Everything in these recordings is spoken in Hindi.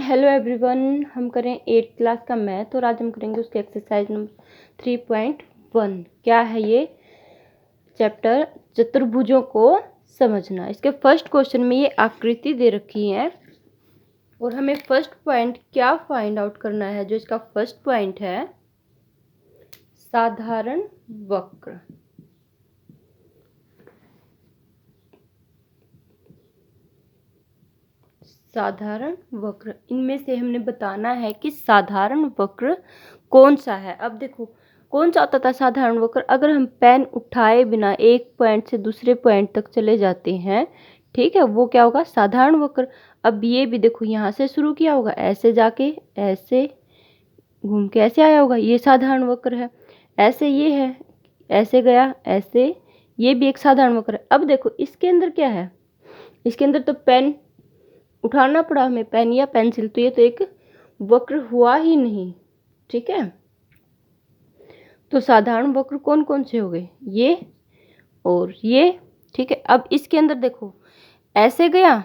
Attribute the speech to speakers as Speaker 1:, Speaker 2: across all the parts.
Speaker 1: हेलो एवरीवन, हम करें 8th क्लास का मैथ और आज हम करेंगे उसके एक्सरसाइज नंबर 3.1। क्या है ये चैप्टर? चतुर्भुजों को समझना। इसके फर्स्ट क्वेश्चन में ये आकृति दे रखी है और हमें फर्स्ट पॉइंट क्या फाइंड आउट करना है। जो इसका फर्स्ट पॉइंट है साधारण वक्र। साधारण वक्र, इनमें से हमने बताना है कि साधारण वक्र कौन सा है। अब देखो कौन सा होता था साधारण वक्र। अगर हम पेन उठाए बिना एक पॉइंट से दूसरे पॉइंट तक चले जाते हैं, ठीक है, वो क्या होगा? साधारण वक्र। अब ये भी देखो यहाँ से शुरू किया होगा, ऐसे जाके ऐसे घूम के ऐसे आया होगा, ये साधारण वक्र है। ऐसे ये है, ऐसे गया ऐसे, ये भी एक साधारण वक्र है। अब देखो इसके अंदर क्या है, इसके अंदर तो पेन उठाना पड़ा हमें, पेन या पेंसिल, तो ये तो एक वक्र हुआ ही नहीं। ठीक है, तो साधारण वक्र कौन कौन से हो गए? ये और ये। ठीक है, अब इसके अंदर देखो ऐसे गया,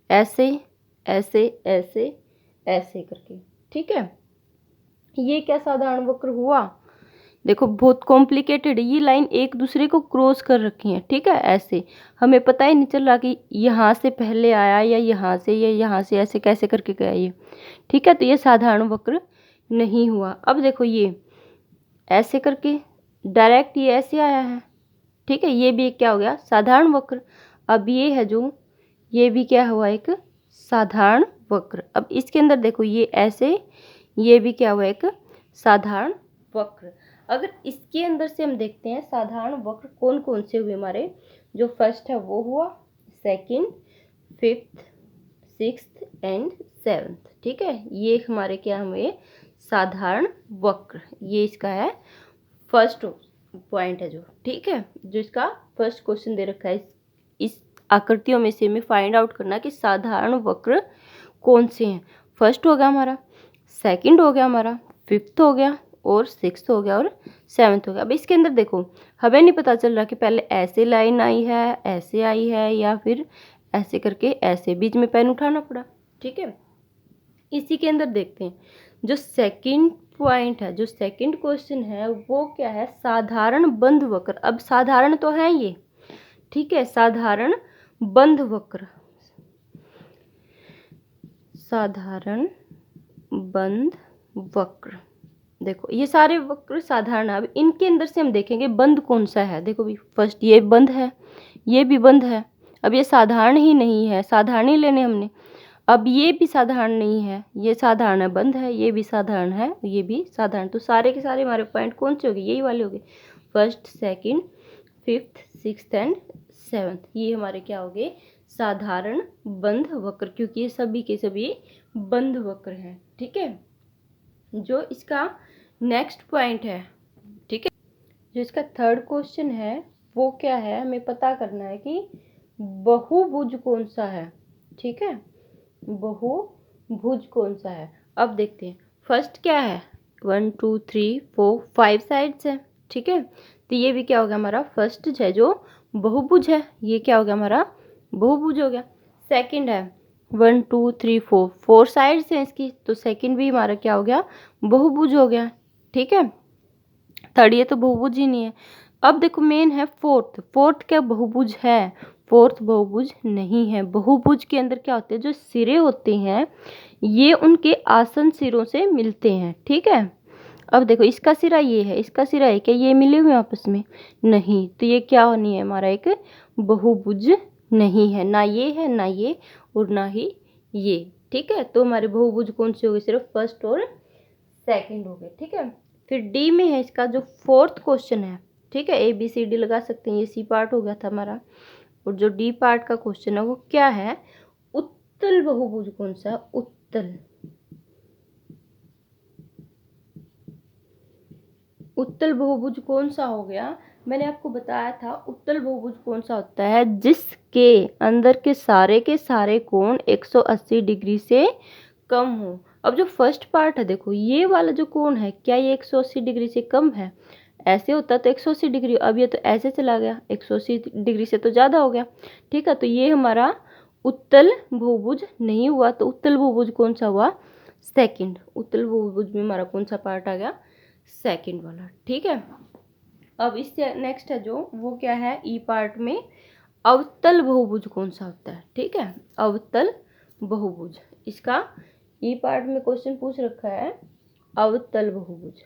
Speaker 1: ऐसे ऐसे ऐसे ऐसे करके। ठीक है, ये क्या साधारण वक्र हुआ? देखो बहुत कॉम्प्लिकेटेड, ये लाइन एक दूसरे को क्रॉस कर रखी है। ठीक है, ऐसे हमें पता ही नहीं चल रहा कि यहाँ से पहले आया या यहाँ से या यहाँ से, ऐसे कैसे करके गया ये। ठीक है, तो ये साधारण वक्र नहीं हुआ। अब देखो ये ऐसे करके डायरेक्ट ये ऐसे आया है। ठीक है, ये भी एक क्या हो गया? साधारण वक्र। अब ये है जो, ये भी क्या हुआ? एक साधारण वक्र। अब इसके अंदर देखो ये ऐसे, ये भी क्या हुआ? एक साधारण वक्र। अगर इसके अंदर से हम देखते हैं साधारण वक्र कौन कौन से हुए हमारे। जो फर्स्ट है वो हुआ, second, fifth, sixth and seventh. ठीक है, ये हमारे क्या हुए? साधारण वक्र। ये इसका है फर्स्ट पॉइंट है जो। ठीक है, जो इसका फर्स्ट क्वेश्चन दे रखा है, इस आकृतियों में से हमें फाइंड आउट करना कि साधारण वक्र कौन से हैं। फर्स्ट हो गया हमारा, सेकंड हो गया हमारा, फिफ्थ हो गया और सिक्स्थ हो गया और सेवन्थ हो गया। अब इसके अंदर देखो हमें नहीं पता चल रहा कि पहले ऐसे लाइन आई है, ऐसे आई है, या फिर ऐसे करके ऐसे, बीच में पेन उठाना पड़ा। ठीक है, इसी के अंदर देखते हैं जो सेकंड पॉइंट है, जो सेकंड क्वेश्चन है वो क्या है? साधारण बंध वक्र। अब साधारण तो है ये, ठीक है, साधारण बंध वक्र, साधारण बंध वक्र। देखो ये सारे वक्र साधारण है। अब इनके अंदर से हम देखेंगे बंध कौन सा है। देखो भी फर्स्ट ये बंध है, ये भी बंध है। अब ये साधारण ही नहीं है, साधारण ही लेने हमने। अब ये भी साधारण नहीं है, ये साधारण है, बंध है, ये भी साधारण है, ये भी साधारण। तो सारे के सारे हमारे पॉइंट कौन से हो गए? यही वाले हो गए, first, second, fifth, sixth and seventh. ये हमारे क्या हो गए? साधारण बंध वक्र, क्योंकि ये सभी के सभी बंध वक्र हैं। ठीक है, जो इसका नेक्स्ट पॉइंट है, ठीक है, जो इसका थर्ड क्वेश्चन है वो क्या है? हमें पता करना है कि बहुभुज कौन सा है। ठीक है, बहुभुज कौन सा है। अब देखते हैं फर्स्ट क्या है, 1 2 3 4 5 साइड्स है। ठीक है, तो ये भी क्या हो गया हमारा? फर्स्ट है जो बहुभुज है, ये क्या हो गया हमारा? बहुभुज हो गया। सेकंड है 1 2 3 4 4 साइड्स हैं इसकी, तो सेकंड भी हमारा क्या हो गया? बहुभुज हो गया। ठीक है, थर्ड ये तो बहुभुज ही नहीं है। अब देखो मेन है फोर्थ। फोर्थ क्या बहुभुज है? फोर्थ बहुभुज नहीं है। बहुभुज के अंदर क्या होते हैं? जो सिरे होते हैं ये उनके आसन सिरों से मिलते हैं। ठीक है, अब देखो इसका सिरा ये है, इसका सिरा है, क्या ये मिले हुए आपस में? नहीं, तो ये क्या नहीं है हमारा? एक बहुभुज नहीं है। ना ये है, ना ये, और ना ही ये। ठीक है, तो हमारे बहुभुज कौन से हो गए? सिर्फ फर्स्ट और सेकंड हो गए। ठीक है, फिर डी में है इसका जो फोर्थ क्वेश्चन है। ठीक है, ABCD लगा सकते हैं, ये सी पार्ट हो गया था हमारा। और जो डी पार्ट का क्वेश्चन है वो क्या है? उत्तल बहुभुज कौन सा है? उत्तल, उत्तल बहुभुज कौन सा हो गया? मैंने आपको बताया था उत्तल बहुभुज कौन सा होता है? जिसके अंदर के सारे कोण 180 डिग्री से कम हो। अब जो फर्स्ट पार्ट है देखो, ये वाला जो कोण है, क्या ये 180 डिग्री से कम है? ऐसे होता तो 180 डिग्री, अब ये तो ऐसे चला गया, 180 डिग्री से तो ज़्यादा हो गया। ठीक है, तो ये हमारा उत्तल बहुभुज नहीं हुआ, तो उत्तल बहुभुज कौन सा हुआ? सेकंड। उत्तल बहुभुज में हमारा कौन सा पार्ट आ गया? सेकंड वाला। ठीक है, अब इससे नेक्स्ट है जो, वो क्या है? ई पार्ट में अवतल बहुभुज कौन सा होता है? ठीक है, अवतल बहुभुज। इसका ई पार्ट में क्वेश्चन पूछ रखा है, अवतल बहुभुज।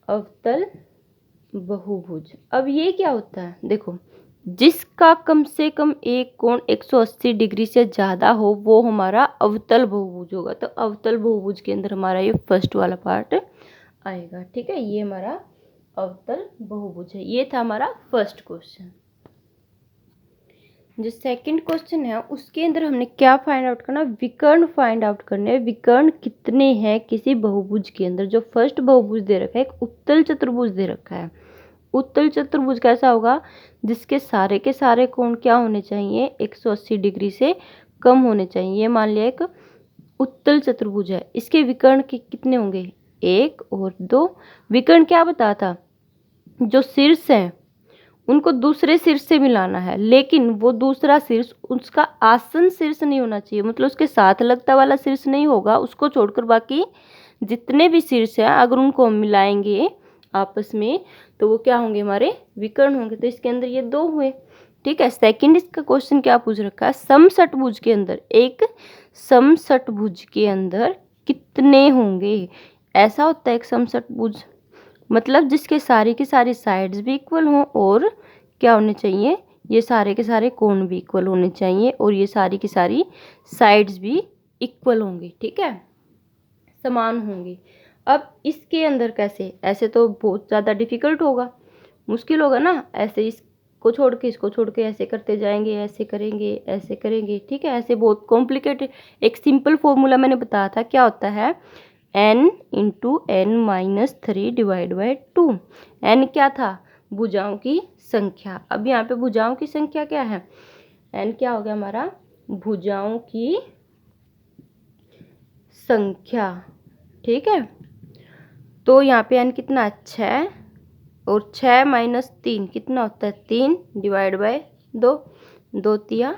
Speaker 1: अवतल बहुभुज, अब ये क्या होता है? देखो, जिसका कम से कम एक कोण 180 डिग्री से ज़्यादा हो वो हमारा अवतल बहुभुज होगा। तो अवतल बहुभुज के अंदर हमारा ये फर्स्ट वाला पार्ट आएगा। ठीक है, ये हमारा अवतल बहुभुज है। ये था हमारा फर्स्ट क्वेश्चन। जो सेकंड क्वेश्चन है उसके अंदर हमने क्या फाइंड आउट करना? विकर्ण फाइंड आउट करने। विकर्ण कितने हैं किसी बहुभुज के अंदर? जो फर्स्ट बहुभुज दे रखा है, एक उत्तल चतुर्भुज दे रखा है। उत्तल चतुर्भुज कैसा होगा? जिसके सारे के सारे कोण क्या होने चाहिए? 180 डिग्री से कम होने चाहिए। ये मान लिया एक उत्तल चतुर्भुज है, इसके विकर्ण के कितने होंगे? 1 और 2। विकर्ण क्या बताया था? जो शीर्ष है उनको दूसरे शीर्ष से मिलाना है, लेकिन वो दूसरा शीर्ष उसका आसन शीर्ष नहीं होना चाहिए, मतलब उसके साथ लगता वाला शीर्ष नहीं होगा। उसको छोड़कर बाकी जितने भी शीर्ष हैं अगर उनको हम मिलाएंगे आपस में तो वो क्या होंगे? हमारे विकर्ण होंगे। तो इसके अंदर ये 2 हुए। ठीक है, सेकंड इसका क्वेश्चन क्या पूछ रखा है? समषटभुज के अंदर, एक समषटभुज के अंदर कितने होंगे? ऐसा होता है एक समषटभुज, मतलब जिसके सारी की सारी साइड्स भी इक्वल हों और क्या होने चाहिए? ये सारे के सारे कोण भी इक्वल होने चाहिए और ये सारी की सारी साइड्स भी इक्वल होंगी। ठीक है, समान होंगी। अब इसके अंदर कैसे? ऐसे तो बहुत ज़्यादा डिफिकल्ट होगा, मुश्किल होगा ना। ऐसे इसको छोड़ के इसको छोड़ के ऐसे करते जाएंगे, ऐसे करेंगे, ऐसे करेंगे। ठीक है, ऐसे बहुत कॉम्प्लिकेटेड। एक सिंपल फॉर्मूला मैंने बताया था, क्या होता है? n into an minus 3 divide by 2। n क्या था? भुजाओं की संख्या। अब यहाँ पे भुजाओं की संख्या क्या है? n क्या हो गया हमारा? भुजाओं की संख्या। ठीक है, तो यहाँ पे n कितना है? 6, और 6 माइनस 3 कितना होता है? 3 डिवाइड बाई 2। 2 तिया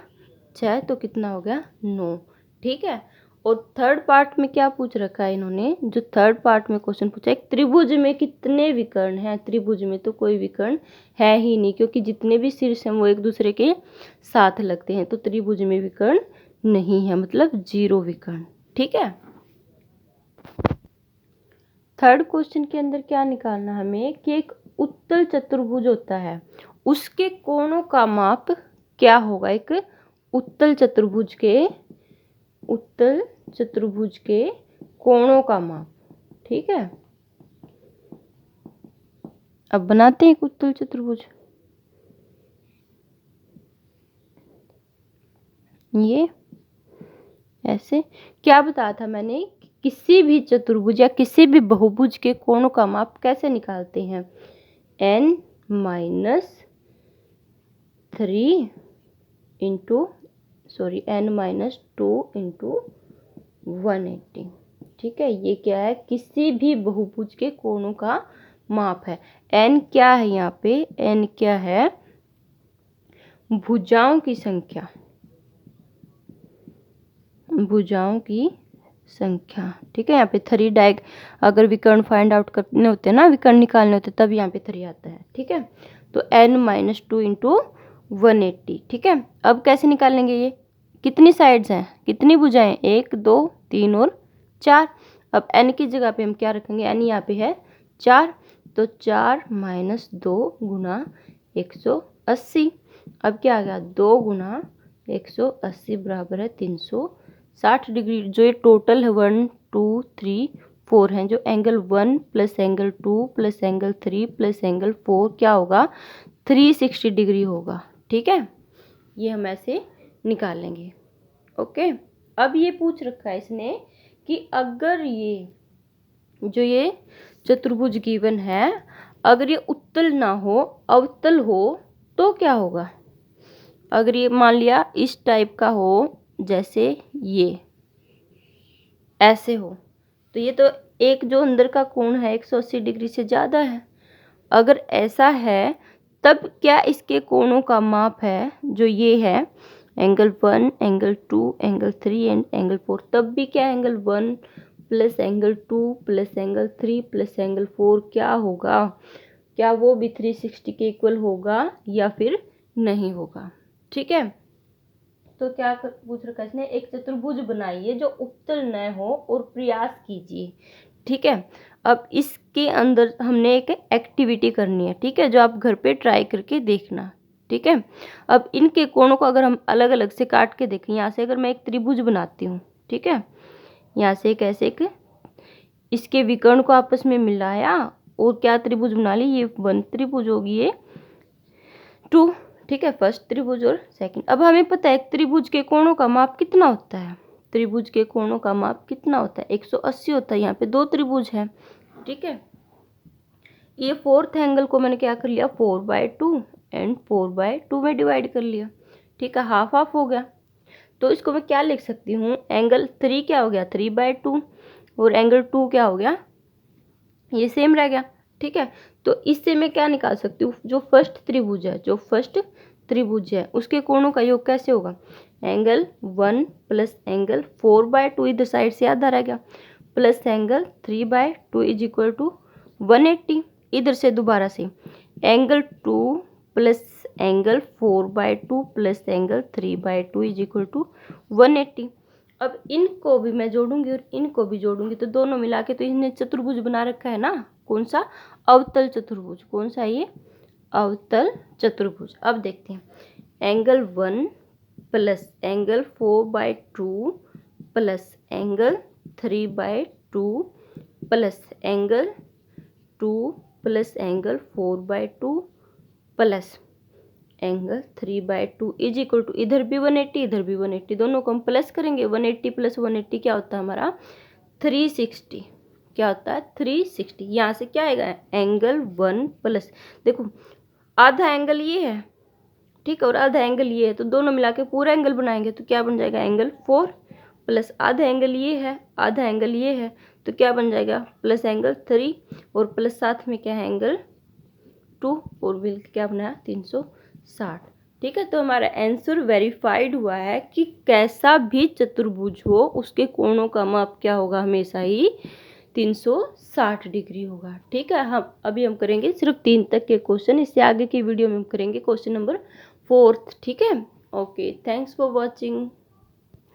Speaker 1: 6, तो कितना हो गया? 9। ठीक है, और थर्ड पार्ट में क्या पूछ रखा है इन्होंने? जो थर्ड पार्ट में क्वेश्चन पूछा है, त्रिभुज में कितने विकर्ण हैं? त्रिभुज में तो कोई विकर्ण है ही नहीं, क्योंकि जितने भी शीर्ष हैं वो एक दूसरे के साथ लगते हैं। तो त्रिभुज में विकर्ण नहीं है, मतलब 0 विकर्ण। ठीक है, थर्ड क्वेश्चन के अंदर क्या निकालना हमें? कि एक उत्तल चतुर्भुज होता है, उसके कोणों का माप क्या होगा? एक उत्तल चतुर्भुज के कोणों का माप। ठीक है, अब बनाते हैं एक उत्तल चतुर्भुज। ये ऐसे क्या बताया था मैंने? किसी भी चतुर्भुज या किसी भी बहुभुज के कोणों का माप कैसे निकालते हैं? n minus 3 into n minus 2 into 180। ठीक है, ये क्या है? किसी भी बहुभुज के कोणों का माप है। n क्या है यहाँ पे? n क्या है? भुजाओं की संख्या। भुजाओं की संख्या। ठीक है, यहाँ पे 3 अगर विकर्ण फाइंड आउट करने होते हैं ना, विकर्ण निकालने होते तब यहाँ पे 3 आता है। ठीक है, तो n माइनस 2 इंटू 180। ठीक है, अब कैसे निकालेंगे? ये कितनी साइड्स हैं, कितनी भुजाएं? 1 2 3 और 4। अब n की जगह पे हम क्या रखेंगे? n यहाँ पे है 4, तो 4 माइनस 2 गुना 180। अब क्या आ गया? 2 गुना 180 बराबर है 360 डिग्री। जो ये टोटल है 1 2 3 4 हैं, जो angle 1 plus angle 2 plus angle 3 plus angle 4 क्या होगा? 360 डिग्री होगा। ठीक है, ये हम ऐसे निकालेंगे। ओके, अब ये पूछ रखा है इसने कि अगर ये चतुर्भुज गिवन है, अगर ये उत्तल ना हो, अवतल हो, तो क्या होगा? अगर ये मान लिया इस टाइप का हो, जैसे ये ऐसे हो, तो ये तो एक जो अंदर का कोण है 180 डिग्री से ज़्यादा है। अगर ऐसा है तब क्या इसके कोणों का माप है जो ये है angle 1, angle 2, angle 3 and angle 4। तब भी क्या angle 1 plus angle 2 plus angle 3 plus angle 4 क्या होगा? क्या वो भी 360 के इक्वल होगा या फिर नहीं होगा? ठीक है, तो क्या पूछ रखा है इसने, एक चतुर्भुज बनाइए जो उत्तल न हो और प्रयास कीजिए। ठीक है, अब इसके अंदर हमने एक एक्टिविटी करनी है, ठीक है, जो आप घर पे ट्राई करके देखना। ठीक है, अब इनके कोणों को अगर हम अलग अलग से काट के देखें, यहाँ से अगर मैं एक त्रिभुज बनाती हूँ, ठीक है, यहाँ से एक ऐसे एक इसके विकर्ण को आपस में मिलाया और क्या त्रिभुज बना ली, ये 1 त्रिभुज होगी, ये 2। ठीक है, फर्स्ट त्रिभुज और सेकंड। अब हमें पता है त्रिभुज के कोणों का माप कितना होता है, त्रिभुज के कोणों का माप कितना होता है, 180 होता है। यहाँ पे 2 त्रिभुज है। ठीक है, ये फोर्थ एंगल को मैंने क्या कर लिया, 4/2 एंड 4/2 में डिवाइड कर लिया। ठीक है, हाफ हाफ हो गया। तो इसको मैं क्या लिख सकती हूँ, एंगल 3 क्या हो गया, 3/2 और एंगल 2 क्या हो गया, ये सेम रह गया। ठीक है, तो इससे मैं क्या निकाल सकती हूँ, जो फर्स्ट त्रिभुज है, जो फर्स्ट त्रिभुज है उसके कोणों का योग कैसे होगा, एंगल 1 प्लस एंगल 4/2 इधर साइड से आधा रह गया, plus angle 3/2 is equal to 180। इधर से दोबारा से angle 2 plus angle 4/2 plus angle 3/2 is equal to 180। अब इनको भी मैं जोड़ूंगी और इनको भी जोड़ूंगी, तो दोनों मिला के तो इन्हें चतुर्भुज बना रखा है ना। कौन सा, अवतल चतुर्भुज। कौन सा, ये अवतल चतुर्भुज। अब देखते हैं, angle 1 plus angle 4/2 plus angle 3/2 plus angle 2 plus angle 4/2 plus angle 3/2 is equal to, इधर भी 180 इधर भी 180, दोनों को हम प्लस करेंगे। 180 प्लस 180 क्या होता है हमारा, 360। क्या होता है, 360। यहाँ से क्या आएगा, एंगल 1 प्लस, देखो आधा एंगल ये है, ठीक है, और आधा एंगल ये है, तो दोनों मिला के पूरा एंगल बनाएंगे तो क्या बन जाएगा, एंगल 4 प्लस आधा एंगल ये है, आधा एंगल ये है, तो क्या बन जाएगा, प्लस एंगल 3 और प्लस साथ में क्या है, एंगल 2 और मिल के क्या बनाया, 360। ठीक है, तो हमारा आंसर वेरीफाइड हुआ है कि कैसा भी चतुर्भुज हो उसके कोणों का माप क्या होगा, हमेशा ही 360 डिग्री होगा। ठीक है, हम करेंगे सिर्फ 3 तक के क्वेश्चन, इससे आगे की वीडियो में हम करेंगे क्वेश्चन नंबर 4। ठीक है, ओके, थैंक्स फॉर वॉचिंग।